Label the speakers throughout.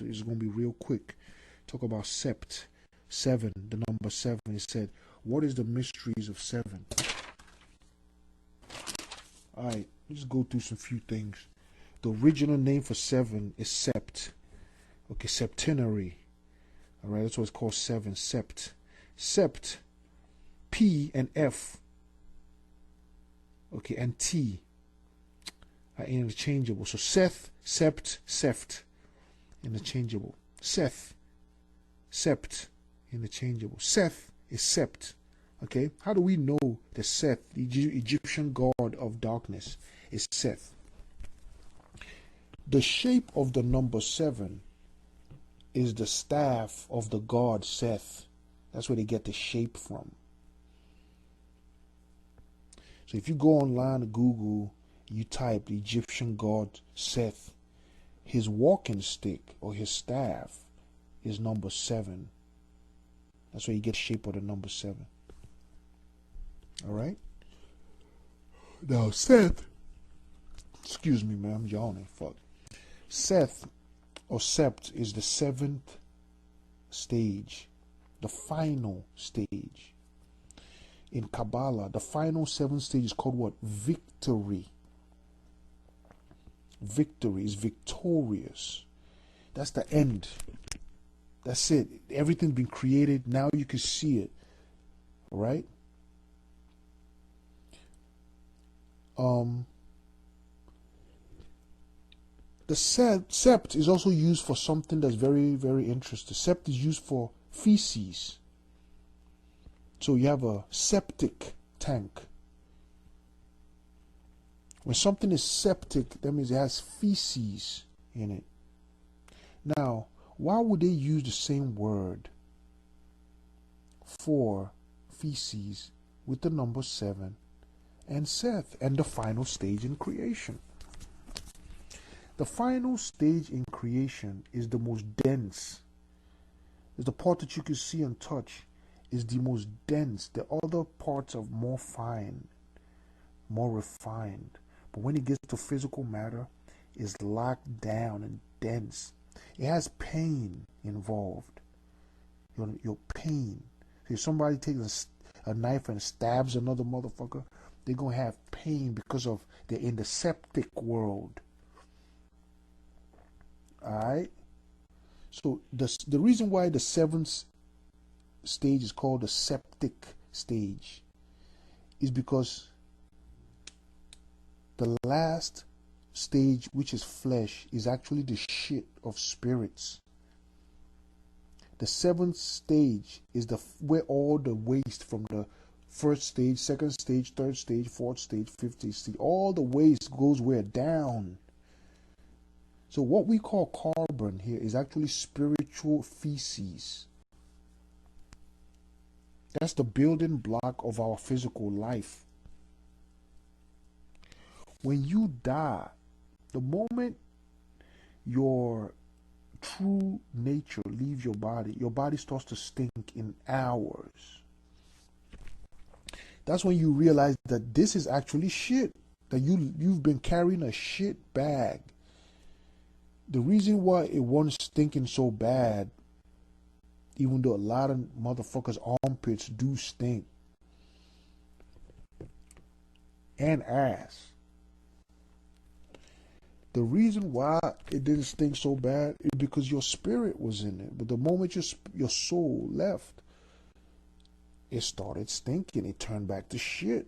Speaker 1: it's going to be real quick. Talk about sept, 7, the number 7. It said, what is the mysteries of 7? Alright, let's go through some few things. The original name for 7 is sept. Okay, septenary. Alright, that's what it's called, 7, sept. Sept, P and F, okay, and T are interchangeable. So Seth, sept, seft, interchangeable. Seth, sept, interchangeable. Seth is sept. Okay, how do we know that Seth, the Egyptian god of darkness, is Seth? The shape of the number 7 is the staff of the god Seth. That's where they get the shape from. So if you go online to Google, you type the Egyptian god Seth, his walking stick or his staff is number 7. That's where you get the shape of the number 7. Alright? Now Seth, excuse me man, I'm yawning, fuck. Seth or sept is the 7th stage, the final stage. In Kabbalah, the final 7th stage is called what? Victory. Victory is victorious. That's the end. That's it. Everything's been created. Now you can see it. All right? The sept is also used for something that's very, very interesting. Sept is used for feces. So you have a septic tank. When something is septic, that means it has feces in it. Now, why would they use the same word for feces with the number 7 and Seth and the final stage in creation? The final stage in creation is the most dense. It's the part that you can see and touch is the most dense. The other parts are more fine, more refined. But when it gets to physical matter, it's locked down and dense. It has pain involved. Your pain. So if somebody takes a knife and stabs another motherfucker, they're going to have pain because of they're in the septic world. Alright? So the reason why the 7th stage is called the septic stage is because the last stage, which is flesh, is actually the shit of spirits. The 7th stage is where all the waste from the 1st stage, 2nd stage, 3rd stage, 4th stage, 5th stage, all the waste goes where? Down. So what we call carbon here is actually spiritual feces. That's the building block of our physical life. When you die, the moment your true nature leaves your body starts to stink in hours. That's when you realize that this is actually shit. That you've been carrying a shit bag. The reason why it wasn't stinking so bad, even though a lot of motherfuckers' armpits do stink, and ass. The reason why it didn't stink so bad is because your spirit was in it. But the moment your soul left, it started stinking. It turned back to shit.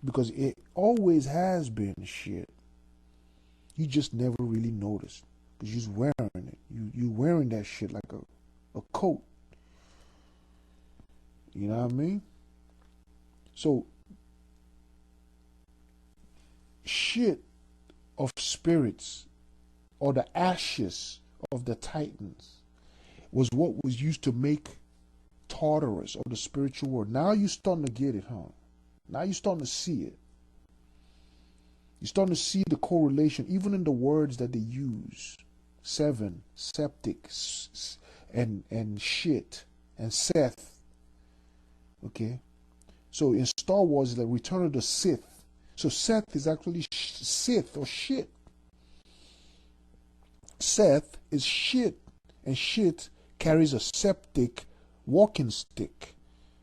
Speaker 1: Because it always has been shit. You just never really noticed. Because you're wearing it. You wearing that shit like a coat. You know what I mean? So, shit of spirits, or the ashes of the Titans, was what was used to make Tartarus, or the spiritual world. Now you're starting to get it, huh? Now you're starting to see it. You're starting to see the correlation, even in the words that they use. 7, septic, and shit, and Seth. Okay? So in Star Wars, the Return of the Sith. So Seth is actually Sith or shit. Seth is shit, and shit carries a septic walking stick,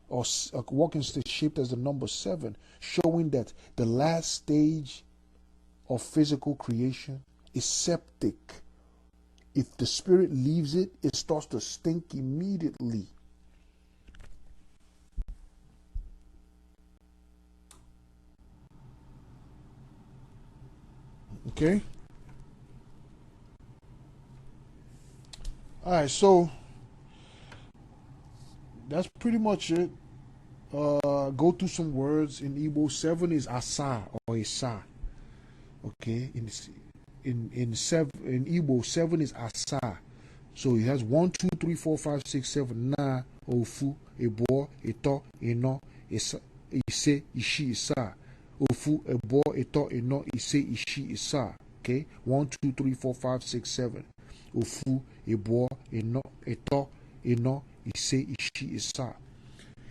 Speaker 1: or a walking stick shaped as the number 7, showing that the last stage of physical creation is septic. If the spirit leaves it, it starts to stink immediately. Okay? Alright, so that's pretty much it. Go through some words in Igbo. 7 is asa or isa. Okay, in Igbo, 7 is asa. So it has 1, 2, 3, 4, 5, 6, 7. Na, ofu, ebo, eto, eno, ise, ishi, isa. Ofu, ebo, eto, eno, ise, ishi, isa. Okay, 1, 2, 3, 4, 5, 6, 7. Ofu, ebo, eno, eto, eno, ise, ishi, isa.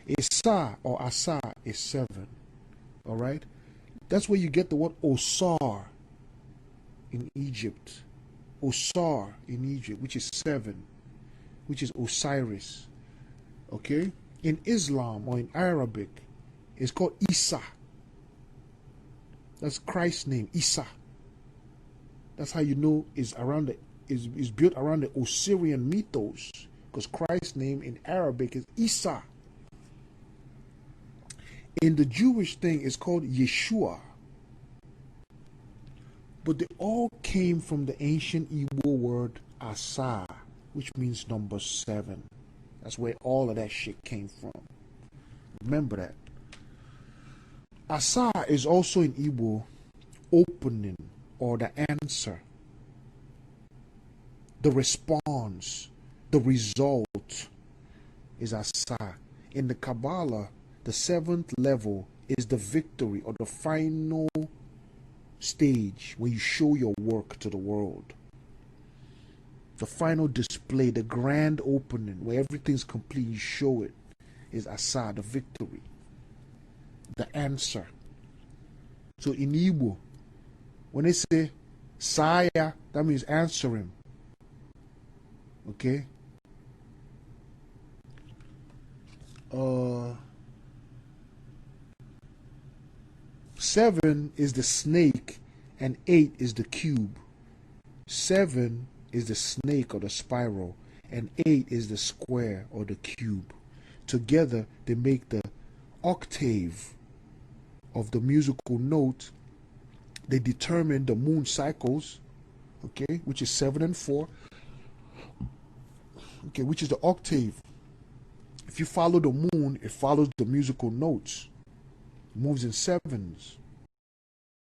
Speaker 1: Isa or asa is 7. All right, that's where you get the word Osar in Egypt. Osar in Egypt, which is 7, which is Osiris. Okay? In Islam or in Arabic, it's called Isa. That's Christ's name, Isa. That's how you know is built around the Osirian mythos, because Christ's name in Arabic is Isa. In the Jewish thing, it's called Yeshua. But they all came from the ancient Igbo word Asa, which means number 7. That's where all of that shit came from. Remember that. Asa is also in Igbo opening or the answer, the response, the result is Asa. In the Kabbalah, the 7th level is the victory or the final stage where you show your work to the world. The final display, the grand opening where everything's complete, you show it, is Asa, the victory, the answer. So in Igbo, when they say Saya, that means answer him. Okay? 7 is the snake and 8 is the cube. 7 is the snake or the spiral and 8 is the square or the cube. Together they make the octave of the musical note. They determine the moon cycles, okay, which is 7 and 4, okay, which is the octave. If you follow the moon, it follows the musical notes. It moves in 7s.